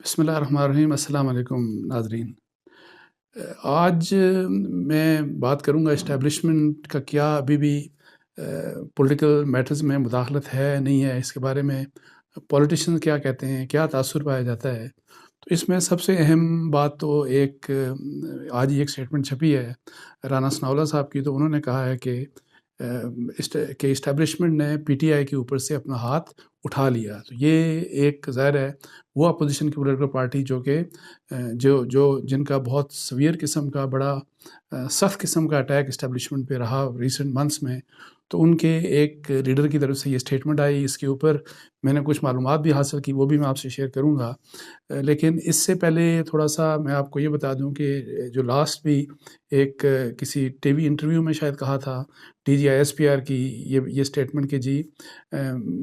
بسم اللہ الرحمن الرحیم۔ السلام علیکم ناظرین۔ آج میں بات کروں گا اسٹیبلشمنٹ کا کیا ابھی بھی پولیٹیکل میٹرز میں مداخلت ہے نہیں ہے، اس کے بارے میں پولیٹیشین کیا کہتے ہیں، کیا تاثر پایا جاتا ہے۔ تو اس میں سب سے اہم بات تو آج ہی ایک اسٹیٹمنٹ چھپی ہے رانا ثناءاللہ صاحب کی، تو انہوں نے کہا ہے کہ اسٹیبلشمنٹ نے پی ٹی آئی کے اوپر سے اپنا ہاتھ اٹھا لیا۔ تو یہ ایک ظاہر ہے وہ اپوزیشن کی پولیٹیکل پارٹی جن کا بہت سویر قسم کا بڑا سخت قسم کا اٹیک اسٹیبلشمنٹ پہ رہا ریسنٹ منتھس میں، تو ان کے ایک لیڈر کی طرف سے یہ اسٹیٹمنٹ آئی۔ اس کے اوپر میں نے کچھ معلومات بھی حاصل کی، وہ بھی میں آپ سے شیئر کروں گا۔ لیکن اس سے پہلے تھوڑا سا میں آپ کو یہ بتا دوں کہ جو لاسٹ بھی ایک کسی ٹی وی انٹرویو میں شاید کہا تھا D G I S P R کی یہ اسٹیٹمنٹ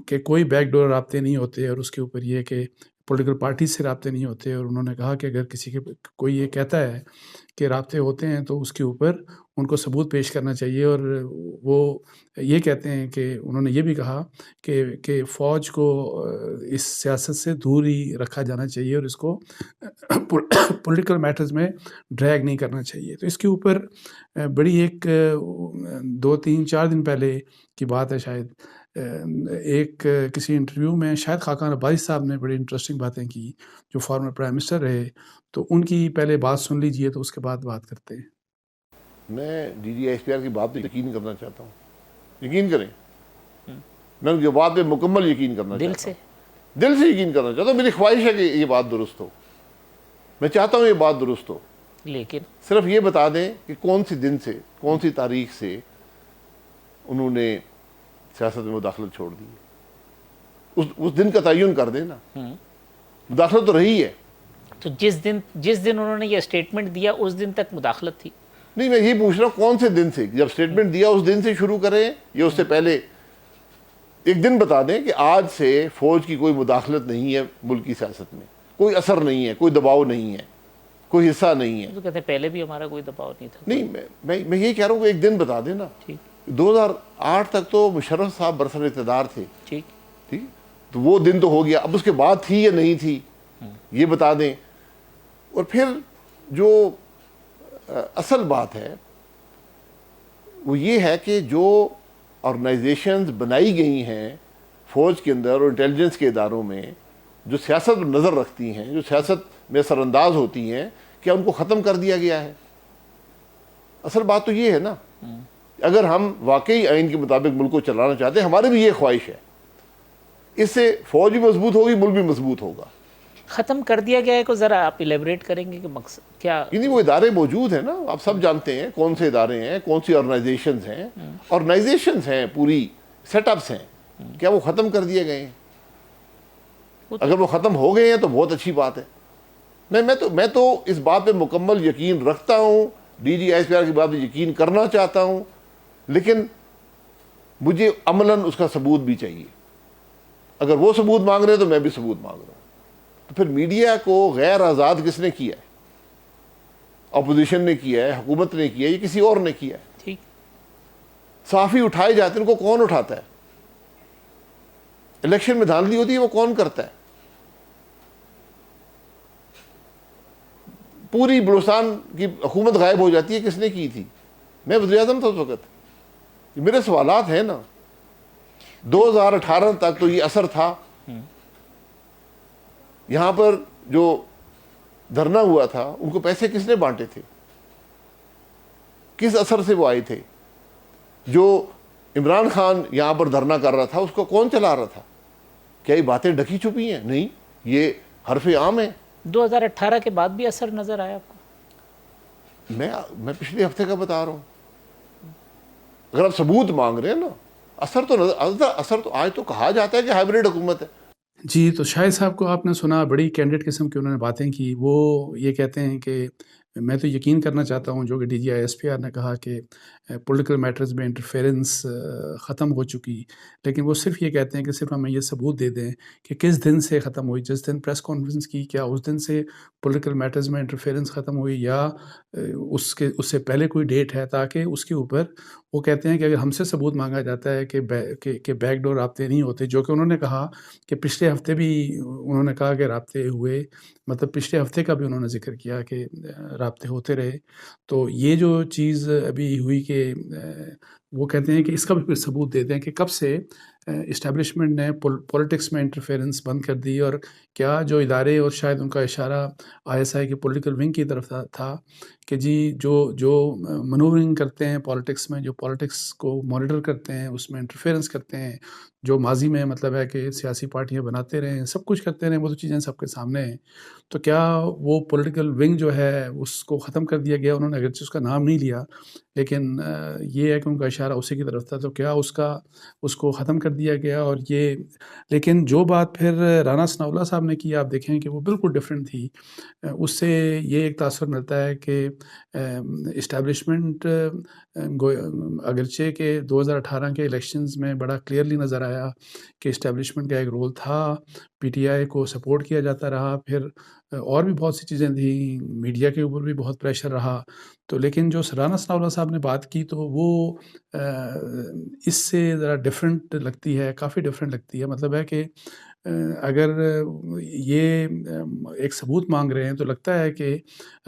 کہ کوئی بیک ڈور رابطے نہیں ہوتے، اور اس کے اوپر یہ کہ پولیٹیکل پارٹی سے رابطے نہیں ہوتے، اور انہوں نے کہا کہ اگر کوئی یہ کہتا ہے کہ رابطے ہوتے ہیں تو اس کے اوپر ان کو ثبوت پیش کرنا چاہیے۔ اور وہ یہ کہتے ہیں کہ انہوں نے یہ بھی کہا کہ فوج کو اس سیاست سے دور ہی رکھا جانا چاہیے اور اس کو پولیٹیکل میٹرز میں ڈریگ نہیں کرنا چاہیے۔ تو اس کے اوپر بڑی ایک 2-3-4 دن پہلے کی بات ہے شاید، کسی انٹرویو میں شاید خاقان عباسی صاحب نے بڑی انٹرسٹنگ باتیں کی، جو فارمر پرائم منسٹر رہے، تو ان کی پہلے بات سن لیجئے تو اس کے بعد بات کرتے ہیں۔ میں D G S P R کی بات پہ یقین کرنا چاہتا ہوں، یقین کریں، میں ان کی بات پہ مکمل یقین کرنا چاہتا ہوں، دل سے یقین کرنا چاہتا ہوں۔ میری خواہش ہے کہ یہ بات درست ہو، میں چاہتا ہوں یہ بات درست ہو، لیکن صرف یہ بتا دیں کہ کون سی دن سے، کون سی تاریخ سے انہوں نے سیاست میں مداخلت چھوڑ دی ہے، اس دن کا تعین کر دیں نا۔ مداخلت تو رہی ہے، تو جس دن انہوں نے یہ اسٹیٹمنٹ دیا اس دن تک مداخلت تھی؟ نہیں، میں یہ پوچھ رہا ہوں کون سے دن سے، جب اسٹیٹمنٹ دیا اس دن سے شروع کریں یا اس سے پہلے؟ ایک دن بتا دیں کہ آج سے فوج کی کوئی مداخلت نہیں ہے ملک کی سیاست میں، کوئی اثر نہیں ہے، کوئی دباؤ نہیں ہے، کوئی حصہ نہیں ہے۔ تو کہتے ہیں پہلے بھی ہمارا کوئی دباؤ نہیں تھا۔ نہیں، میں یہ کہہ رہا ہوں کہ ایک دن بتا دیں نا۔ 2008 تک تو مشرف صاحب برسر اقتدار تھے، ٹھیک، تو وہ دن تو ہو گیا، اب اس کے بعد تھی یا نہیں تھی یہ بتا دیں۔ اور پھر جو اصل بات ہے وہ یہ ہے کہ جو آرگنائزیشنز بنائی گئی ہیں فوج کے اندر اور انٹیلیجنس کے اداروں میں، جو سیاست پر نظر رکھتی ہیں، جو سیاست میں اثر انداز ہوتی ہیں، کیا ان کو ختم کر دیا گیا ہے؟ اصل بات تو یہ ہے نا، اگر ہم واقعی آئین کے مطابق ملک کو چلانا چاہتے ہیں، ہماری بھی یہ خواہش ہے، اس سے فوج بھی مضبوط ہوگی، ملک بھی مضبوط ہوگا۔ ختم کر دیا گیا ہے کو ذرا آپ ایلیبریٹ کریں گے کہ مقصد کیا؟ یعنی وہ ادارے موجود ہیں نا، آپ سب جانتے ہیں کون سے ادارے ہیں، کون سی آرگنائزیشنز ہیں، پوری سیٹ اپس ہیں، کیا وہ ختم کر دیے گئے ہیں؟ اگر وہ ختم ہو گئے ہیں تو بہت اچھی بات ہے۔ میں تو اس بات پہ مکمل یقین رکھتا ہوں، D G S P R کی بات پہ یقین کرنا چاہتا ہوں، لیکن مجھے عملاً اس کا ثبوت بھی چاہیے۔ اگر وہ ثبوت مانگ رہے ہیں تو میں بھی ثبوت مانگ رہا ہوں۔ تو پھر میڈیا کو غیر آزاد کس نے کیا ہے؟ اپوزیشن نے کیا ہے، حکومت نے کیا ہے، یا کسی اور نے کیا ہے؟ ٹھیک، صحافی اٹھائے جاتے ہیں، ان کو کون اٹھاتا ہے؟ الیکشن میں دھاندلی ہوتی ہے، وہ کون کرتا ہے؟ پوری بلوچستان کی حکومت غائب ہو جاتی ہے، کس نے کی تھی؟ میں وزیر اعظم تھا اس وقت۔ میرے سوالات ہیں نا، 2018 تک تو یہ اثر تھا۔ یہاں پر جو دھرنا ہوا تھا ان کو پیسے کس نے بانٹے تھے؟ کس اثر سے وہ آئے تھے؟ جو عمران خان یہاں پر دھرنا کر رہا تھا اس کو کون چلا رہا تھا؟ کیا یہ باتیں ڈھکی چھپی ہیں؟ نہیں، یہ حرف عام ہے۔ 2018 کے بعد بھی اثر نظر آیا آپ کو؟ میں پچھلے ہفتے کا بتا رہا ہوں۔ اگر آپ ثبوت مانگ رہے ہیں نا، اثر تو آج تو کہا جاتا ہے کہ ہائبرڈ حکومت ہے۔ جی، تو شاہد صاحب کو آپ نے سنا، بڑی کینڈیڈ قسم کی انہوں نے باتیں کی۔ وہ یہ کہتے ہیں کہ میں تو یقین کرنا چاہتا ہوں جو کہ DGI SPR نے کہا کہ پولیٹیکل میٹرز میں انٹرفیرنس ختم ہو چکی، لیکن وہ صرف یہ کہتے ہیں کہ صرف ہمیں یہ ثبوت دے دیں کہ کس دن سے ختم ہوئی، جس دن پریس کانفرنس کی کیا اس دن سے پولیٹیکل میٹرز میں انٹرفیرنس ختم ہوئی یا اس سے پہلے کوئی ڈیٹ ہے، تاکہ اس کے اوپر وہ کہتے ہیں کہ اگر ہم سے ثبوت مانگا جاتا ہے کہ بیک ڈور رابطے نہیں ہوتے، جو کہ انہوں نے کہا کہ پچھلے ہفتے بھی انہوں نے کہا کہ رابطے ہوئے، مطلب پچھلے ہفتے کا بھی انہوں نے ذکر کیا کہ رابطے ہوتے رہے، تو یہ جو چیز ابھی ہوئی کہ وہ کہتے ہیں کہ اس کا بھی پھر ثبوت دیتے ہیں کہ کب سے اسٹیبلشمنٹ نے پولیٹکس میں انٹرفیرنس بند کر دی، اور کیا جو ادارے، اور شاید ان کا اشارہ ISI کی پولیٹیکل ونگ کی طرف تھا کہ جی جو منورنگ کرتے ہیں پالیٹکس میں، جو پالیٹکس کو مانیٹر کرتے ہیں، اس میں انٹرفیرنس کرتے ہیں، جو ماضی میں مطلب ہے کہ سیاسی پارٹیاں بناتے رہے ہیں، سب کچھ کرتے رہے ہیں، وہ تو چیزیں سب کے سامنے ہیں، تو کیا وہ پولیٹیکل ونگ جو ہے اس کو ختم کر دیا گیا؟ انہوں نے اگرچہ اس کا نام نہیں لیا، لیکن یہ ہے کہ ان کا اشارہ اسی کی طرف تھا، تو کیا اس کو ختم کر دیا گیا؟ اور یہ لیکن جو بات پھر رانا ثناء اللہ صاحب نے کی، آپ دیکھیں کہ وہ بالکل ڈیفرنٹ تھی. اس سے یہ ایک تاثر ملتا ہے کہ اسٹیبلشمنٹ اگرچہ کہ 2018 کے الیکشنز میں بڑا کلیئرلی نظر آیا کہ اسٹیبلشمنٹ کا ایک رول تھا، پی ٹی آئی کو سپورٹ کیا جاتا رہا، پھر اور بھی بہت سی چیزیں تھیں، میڈیا کے اوپر بھی بہت پریشر رہا، تو لیکن جو رانا ثناء اللہ صاحب نے بات کی تو وہ اس سے ذرا ڈیفرنٹ لگتی ہے، کافی ڈیفرنٹ لگتی ہے. مطلب ہے کہ اگر یہ ایک ثبوت مانگ رہے ہیں تو لگتا ہے کہ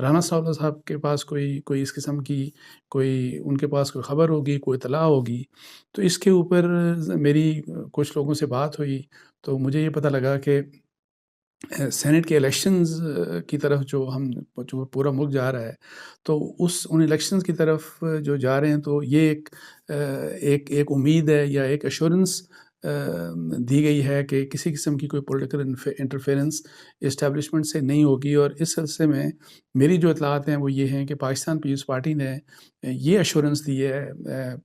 رانا ثناء اللہ صاحب کے پاس کوئی اس قسم کی ان کے پاس کوئی خبر ہوگی، کوئی اطلاع ہوگی. تو اس کے اوپر میری کچھ لوگوں سے بات ہوئی تو مجھے یہ پتہ لگا کہ سینٹ کے الیکشنز کی طرف جو پورا ملک جا رہا ہے، تو ان الیکشنز کی طرف جو جا رہے ہیں، تو یہ ایک امید ہے یا ایک ایشورنس دی گئی ہے کہ کسی قسم کی کوئی پولیٹیکل انٹرفیرنس اسٹیبلشمنٹ سے نہیں ہوگی. اور اس سلسلے میں میری جو اطلاعات ہیں وہ یہ ہیں کہ پاکستان پیپلز پارٹی نے یہ ایشورنس دی ہے،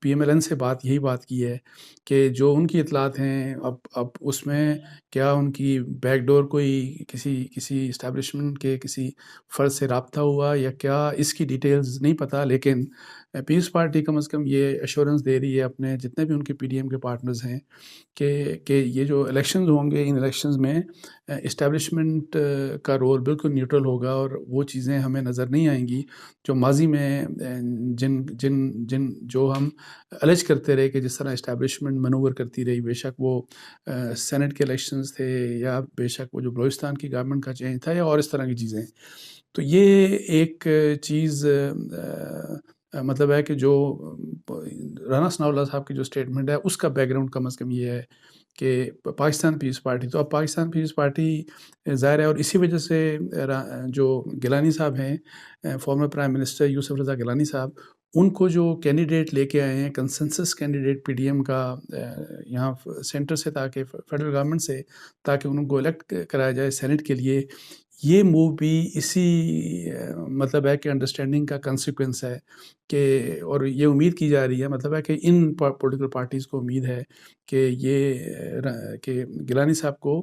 PMLN سے یہی بات کی ہے کہ جو ان کی اطلاعات ہیں اب اس میں کیا ان کی بیک ڈور کوئی کسی اسٹیبلشمنٹ کے کسی فرد سے رابطہ ہوا یا کیا، اس کی ڈیٹیلز نہیں پتہ، لیکن پیپلز پارٹی کم از کم یہ ایشورنس دے رہی ہے اپنے جتنے بھی ان کے PDM کے پارٹنرز ہیں کہ یہ جو الیکشنز ہوں گے، ان الیکشنز میں اسٹیبلشمنٹ کا رول بالکل نیوٹرل ہوگا، اور وہ چیزیں ہمیں نظر نہیں آئیں گی جو ماضی میں جو ہم الج کرتے رہے کہ جس طرح اسٹیبلشمنٹ منور کرتی رہی، بے شک وہ سینٹ کے الیکشنز تھے یا بے شک وہ جو بلوچستان کی گورنمنٹ کا چینج تھا یا اور اس طرح کی چیزیں. تو یہ ایک چیز مطلب ہے کہ جو رانا ثناء اللہ صاحب کی جو اسٹیٹمنٹ ہے اس کا بیک گراؤنڈ کم از کم یہ ہے کہ پاکستان پیپلز پارٹی، تو اب پاکستان پیپلز پارٹی ظاہر ہے، اور اسی وجہ سے جو گیلانی صاحب ہیں، فارمر پرائم منسٹر یوسف رضا گیلانی صاحب، ان کو جو کینڈیڈیٹ لے کے آئے ہیں، کنسنسس کینڈیڈیٹ PDM کا یہاں سینٹر سے، تاکہ فیڈرل گورنمنٹ سے، تاکہ ان کو الیکٹ کرایا جائے سینٹ کے لیے، یہ موو بھی اسی مطلب ہے کہ انڈرسٹینڈنگ کا کنسیکوینس ہے کہ، اور یہ امید کی جا رہی ہے، مطلب ہے کہ ان پولیٹیکل پارٹیز کو امید ہے کہ گیلانی صاحب کو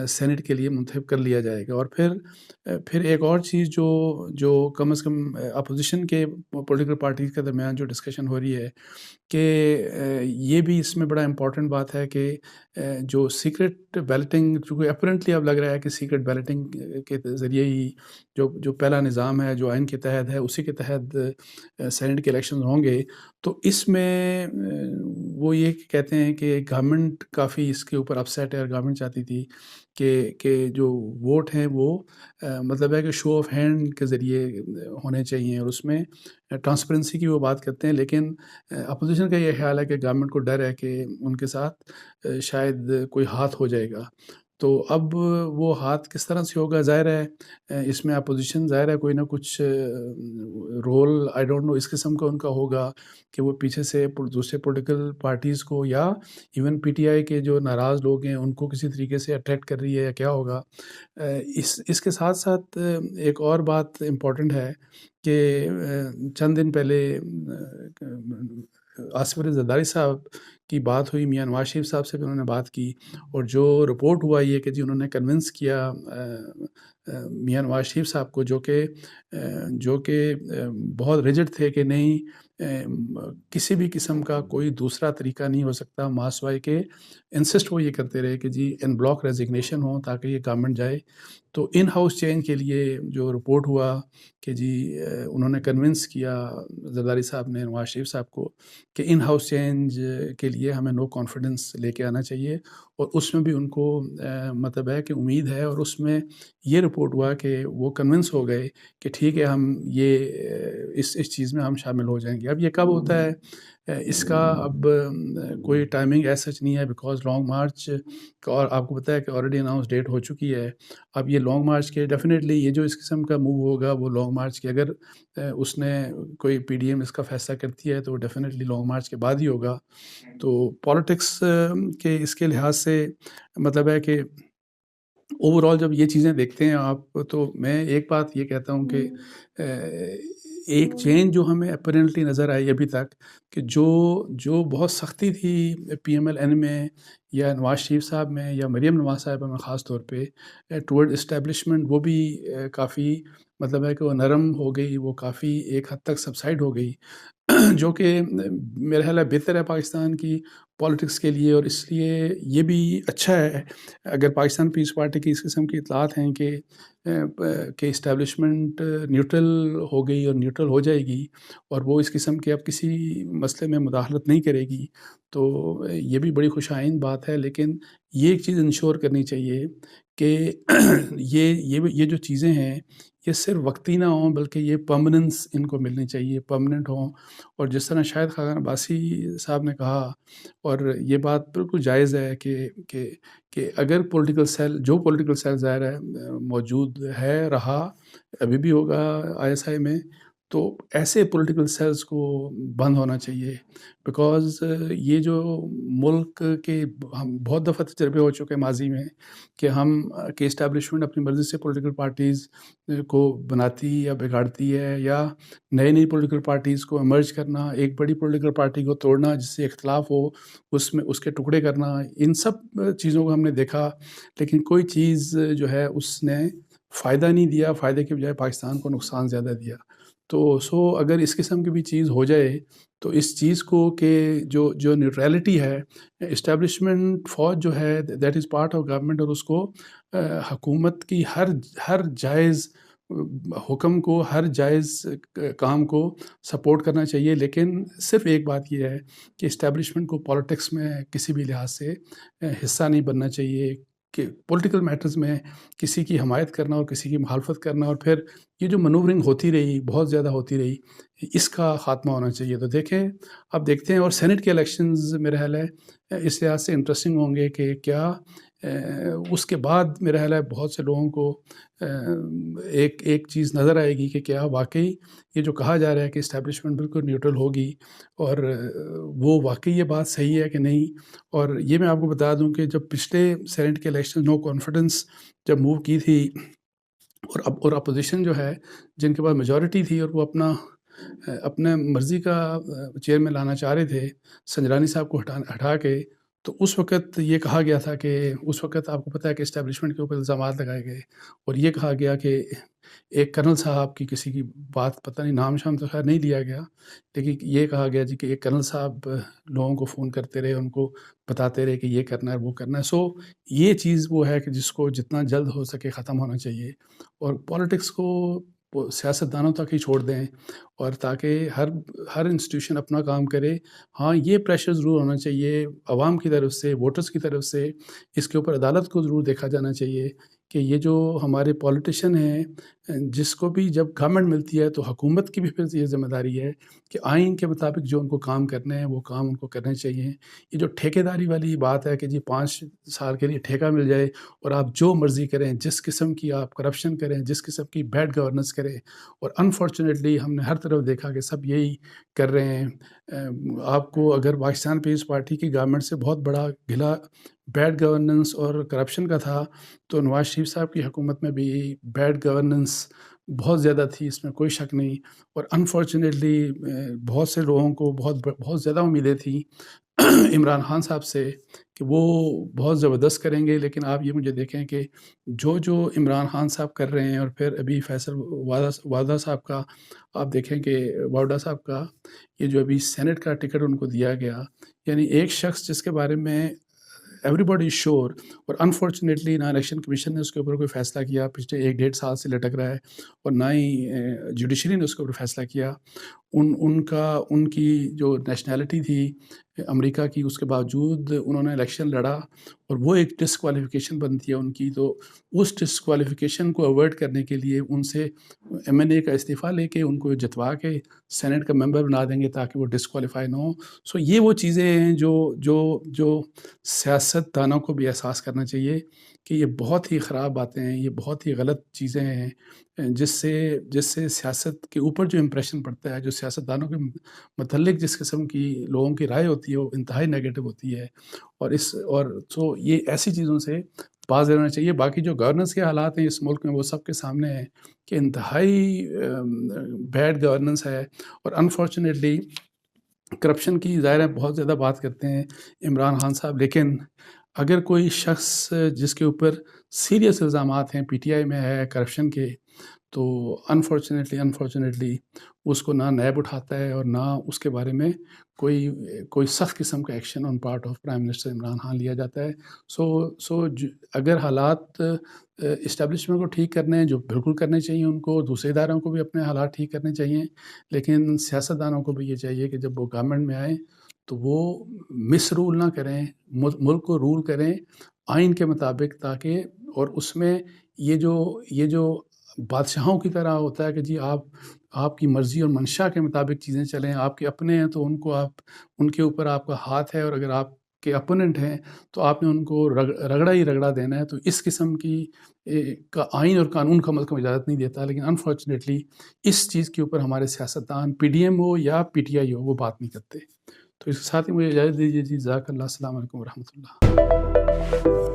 سینٹ کے لیے منتخب کر لیا جائے گا. اور پھر ایک اور چیز جو کم از کم اپوزیشن کے پولیٹیکل پارٹیز کے درمیان جو ڈسکشن ہو رہی ہے کہ یہ بھی اس میں بڑا امپورٹنٹ بات ہے کہ جو سیکرٹ بیلٹنگ، چونکہ اپرنٹلی اب لگ رہا ہے کہ سیکرٹ بیلٹنگ کے ذریعے ہی جو پہلا نظام ہے جو آئین کے تحت ہے، اسی کے تحت سینٹ کے الیکشن ہوں گے، تو اس میں وہ یہ کہتے ہیں کہ گورنمنٹ کافی اس کے اوپر اپسیٹ ہے، اور گورنمنٹ چاہتی تھی کہ جو ووٹ ہیں وہ مطلب ہے کہ شو آف ہینڈ کے ذریعے ہونے چاہیے، اور اس میں ٹرانسپیرنسی کی وہ بات کرتے ہیں. لیکن اپوزیشن کا یہ خیال ہے کہ گورنمنٹ کو ڈر ہے کہ ان کے ساتھ شاید کوئی ہاتھ ہو جائے گا. تو اب وہ ہاتھ کس طرح سے ہوگا؟ ظاہر ہے اس میں اپوزیشن ظاہر ہے کوئی نہ کچھ رول، آئی ڈونٹ نو اس قسم کا ان کا ہوگا کہ وہ پیچھے سے دوسرے پولیٹیکل پارٹیز کو یا ایون PTI کے جو ناراض لوگ ہیں ان کو کسی طریقے سے اٹریکٹ کر رہی ہے یا کیا ہوگا. اس کے ساتھ ساتھ ایک اور بات امپورٹنٹ ہے کہ چند دن پہلے آصف علی زرداری صاحب کی بات ہوئی، میاں نواز شریف صاحب سے بھی انہوں نے بات کی، اور جو رپورٹ ہوا یہ کہ جی انہوں نے کنونس کیا میاں نواز شریف صاحب کو، جو کہ بہت ریجڈ تھے کہ نہیں کسی بھی قسم کا کوئی دوسرا طریقہ نہیں ہو سکتا ماں سوائے کہ انسسٹ وہ یہ کرتے رہے کہ جی ان بلاک ریزگنیشن ہو تاکہ یہ گورنمنٹ جائے. تو ان ہاؤس چینج کے لیے جو رپورٹ ہوا کہ جی انہوں نے کنونس کیا زرداری صاحب نے نواز شریف صاحب کو کہ ان ہاؤس چینج کے لیے ہمیں نو کانفیڈنس لے کے آنا چاہیے، اور اس میں بھی ان کو مطلب ہے کہ امید ہے، اور اس میں یہ رپورٹ ہوا کہ وہ کنونس ہو گئے کہ ٹھیک ہے ہم یہ اس چیز میں ہم شامل ہو جائیں گے. اب یہ کب ہوتا ہے اس کا اب کوئی ٹائمنگ ایز سچ نہیں ہے، بیکاز لانگ مارچ کا، اور آپ کو پتہ ہے کہ آلریڈی اناؤنس ڈیٹ ہو چکی ہے. اب یہ لانگ مارچ کے ڈیفینیٹلی یہ جو اس قسم کا موو ہوگا وہ لانگ مارچ کے، اگر اس نے کوئی پی ڈی ایم اس کا فیصلہ کرتی ہے تو وہ ڈیفینیٹلی لانگ مارچ کے بعد ہی ہوگا. تو پالیٹکس کے اس کے لحاظ سے مطلب ہے کہ اوور آل جب یہ چیزیں دیکھتے ہیں آپ، تو میں ایک بات یہ کہتا ہوں کہ ایک چینج جو ہمیں اپیرنٹلی نظر آئی ابھی تک کہ جو بہت سختی تھی پی ایم ایل این میں یا نواز شریف صاحب میں یا مریم نواز صاحبہ میں خاص طور پہ ٹورڈ اسٹیبلشمنٹ، وہ بھی کافی مطلب ہے کہ وہ نرم ہو گئی، وہ کافی ایک حد تک سبسائڈ ہو گئی، جو کہ میرا خیال ہے بہتر ہے پاکستان کی پالیٹکس کے لیے. اور اس لیے یہ بھی اچھا ہے اگر پاکستان پیپلز پارٹی کی اس قسم کی اطلاعات ہیں کہ اسٹیبلشمنٹ نیوٹرل ہو گئی اور نیوٹرل ہو جائے گی، اور وہ اس قسم کے اب کسی مسئلے میں مداخلت نہیں کرے گی، تو یہ بھی بڑی خوش آئند بات ہے. لیکن یہ ایک چیز انشور کرنی چاہیے کہ یہ جو چیزیں ہیں یہ صرف وقتی نہ ہوں، بلکہ یہ پرماننس ان کو ملنی چاہیے، پرماننٹ ہوں. اور جس طرح شاہد خاقان عباسی صاحب نے کہا، اور یہ بات بالکل جائز ہے کہ اگر پولیٹیکل سیل، جو پولیٹیکل سیل ظاہر ہے موجود ہے، رہا، ابھی بھی ہوگا آئی ایس آئی میں، تو ایسے پولیٹیکل سیلز کو بند ہونا چاہیے. بیکاز یہ جو ملک کے ہم بہت دفعہ تجربے ہو چکے ماضی میں کہ اسٹیبلشمنٹ اپنی مرضی سے پولیٹیکل پارٹیز کو بناتی یا بگاڑتی ہے، یا نئی پولیٹیکل پارٹیز کو ایمرج کرنا، ایک بڑی پولیٹیکل پارٹی کو توڑنا جس سے اختلاف ہو، اس کے ٹکڑے کرنا، ان سب چیزوں کو ہم نے دیکھا. لیکن کوئی چیز جو ہے اس نے فائدہ نہیں دیا، فائدے کے بجائے پاکستان کو نقصان زیادہ دیا. تو اگر اس قسم کی بھی چیز ہو جائے تو اس چیز کو کہ جو نیوٹرلٹی ہے، اسٹیبلشمنٹ فوج جو ہے that is part of government, اور اس کو حکومت کی ہر جائز حکم کو، ہر جائز کام کو سپورٹ کرنا چاہیے. لیکن صرف ایک بات یہ ہے کہ اسٹیبلشمنٹ کو پالیٹکس میں کسی بھی لحاظ سے حصہ نہیں بننا چاہیے، کہ پولیٹیکل میٹرز میں کسی کی حمایت کرنا اور کسی کی مخالفت کرنا، اور پھر یہ جو منورنگ ہوتی رہی، بہت زیادہ ہوتی رہی، اس کا خاتمہ ہونا چاہیے. تو دیکھیں، اب دیکھتے ہیں. اور سینٹ کے الیکشنز میرا خیال ہے اس لحاظ سے انٹرسٹنگ ہوں گے کہ کیا اس کے بعد میرا خیال ہے بہت سے لوگوں کو ایک چیز نظر آئے گی کہ کیا واقعی یہ جو کہا جا رہا ہے کہ اسٹیبلشمنٹ بالکل نیوٹرل ہوگی، اور وہ واقعی یہ بات صحیح ہے کہ نہیں. اور یہ میں آپ کو بتا دوں کہ جب پچھلے سینٹ کے الیکشن نو کانفیڈنس جب موو کی تھی، اور اپوزیشن جو ہے جن کے پاس میجورٹی تھی، اور وہ اپنے مرضی کا چیئرمین لانا چاہ رہے تھے سنجرانی صاحب کو ہٹا کے، تو اس وقت یہ کہا گیا تھا کہ اس وقت آپ کو پتہ ہے کہ اسٹیبلشمنٹ کے اوپر الزامات لگائے گئے، اور یہ کہا گیا کہ ایک کرنل صاحب کی کسی کی بات پتہ نہیں، نام شام تو خیر نہیں لیا گیا، لیکن یہ کہا گیا جی کہ ایک کرنل صاحب لوگوں کو فون کرتے رہے، ان کو بتاتے رہے کہ یہ کرنا ہے وہ کرنا ہے. سو یہ چیز وہ ہے کہ جس کو جتنا جلد ہو سکے ختم ہونا چاہیے، اور پالیٹکس کو سیاستدانوں تک ہی چھوڑ دیں، اور تاکہ ہر انسٹیٹیوشن اپنا کام کرے. ہاں یہ پریشر ضرور ہونا چاہیے عوام کی طرف سے، ووٹرز کی طرف سے، اس کے اوپر عدالت کو ضرور دیکھا جانا چاہیے کہ یہ جو ہمارے پولیٹیشین ہیں، جس کو بھی جب گورنمنٹ ملتی ہے تو حکومت کی بھی پھر یہ ذمہ داری ہے کہ آئین کے مطابق جو ان کو کام کرنے ہیں وہ کام ان کو کرنے چاہیے. یہ جو ٹھیکے داری والی بات ہے کہ جی 5 سال کے لیے ٹھیکہ مل جائے اور آپ جو مرضی کریں، جس قسم کی آپ کرپشن کریں، جس قسم کی بیڈ گورننس کریں، اور انفارچونیٹلی ہم نے ہر طرف دیکھا کہ سب یہی کر رہے ہیں. آپ کو اگر پاکستان پیپلز پارٹی کی گورنمنٹ سے بہت بڑا گھلا بیڈ گورننس اور کرپشن کا تھا، تو نواز شریف صاحب کی حکومت میں بھی بیڈ گورننس بہت زیادہ تھی، اس میں کوئی شک نہیں. اور انفارچونیٹلی بہت سے لوگوں کو بہت زیادہ امیدیں تھیں عمران خان صاحب سے کہ وہ بہت زبردست کریں گے. لیکن آپ یہ مجھے دیکھیں کہ جو عمران خان صاحب کر رہے ہیں، اور پھر ابھی فیصل وادہ صاحب کا آپ دیکھیں کہ واڈا صاحب کا یہ جو ابھی سینٹ کا ٹکٹ ان کو دیا گیا، یعنی ایک شخص جس کے بارے میں ایوری باڈی از شور، اور انفارچونیٹلی نہ الیکشن کمیشن نے اس کے اوپر کوئی فیصلہ کیا، پچھلے 1-1.5 سال سے لٹک رہا ہے، اور نہ ہی جوڈیشری نے اس کے اوپر فیصلہ کیا. ان کی جو نیشنلٹی تھی امریکہ کی، اس کے باوجود انہوں نے الیکشن لڑا، اور وہ ایک ڈسکوالیفیکیشن بنتی ہے ان کی. تو اس ڈسکوالیفیکیشن کو اوائڈ کرنے کے لیے ان سے MNA کا استعفیٰ لے کے ان کو جتوا کے سینٹ کا ممبر بنا دیں گے تاکہ وہ ڈسکوالیفائی نہ ہو. سو یہ وہ چیزیں ہیں جو سیاست دانوں کو بھی احساس کرنا چاہیے کہ یہ بہت ہی خراب باتیں ہیں، یہ بہت ہی غلط چیزیں ہیں، جس سے سیاست کے اوپر جو امپریشن پڑتا ہے، جو سیاست دانوں کے متعلق جس قسم کی لوگوں کی رائے ہوتی ہے، وہ انتہائی نیگیٹو ہوتی ہے. سو یہ ایسی چیزوں سے باز رہنا چاہیے. باقی جو گورننس کے حالات ہیں اس ملک میں وہ سب کے سامنے ہیں کہ انتہائی بیڈ گورننس ہے. اور انفارچونیٹلی کرپشن کی ظاہر ہے بہت زیادہ بات کرتے ہیں عمران خان صاحب، لیکن اگر کوئی شخص جس کے اوپر سیریس الزامات ہیں PTI میں ہے کرپشن کے، تو انفارچونیٹلی اس کو نہ نیب اٹھاتا ہے اور نہ اس کے بارے میں کوئی سخت قسم کا action on part of prime minister Imran Khan لیا جاتا ہے. سو اگر حالات اسٹیبلشمنٹ کو ٹھیک کرنے ہیں، جو بالکل کرنے چاہیے ان کو، دوسرے اداروں کو بھی اپنے حالات ٹھیک کرنے چاہیے، لیکن سیاستدانوں کو بھی یہ چاہیے کہ جب وہ گورنمنٹ میں آئیں تو وہ مس رول نہ کریں، ملک کو رول کریں آئین کے مطابق، تاکہ اور اس میں یہ جو بادشاہوں کی طرح ہوتا ہے کہ جی آپ کی مرضی اور منشا کے مطابق چیزیں چلیں، آپ کے اپنے ہیں تو ان کے اوپر آپ کا ہاتھ ہے، اور اگر آپ کے اپوننٹ ہیں تو آپ نے ان کو رگڑا دینا ہے. تو اس قسم کی کا آئین اور قانون کا ملک میں اجازت نہیں دیتا. لیکن انفارچونیٹلی اس چیز کے اوپر ہمارے سیاستدان PDM ہو یا PTI ہو وہ بات نہیں کرتے. تو اس کے ساتھ ہی مجھے اجازت دیجیے. جی جزاک اللہ. السلام علیکم ورحمۃ اللہ.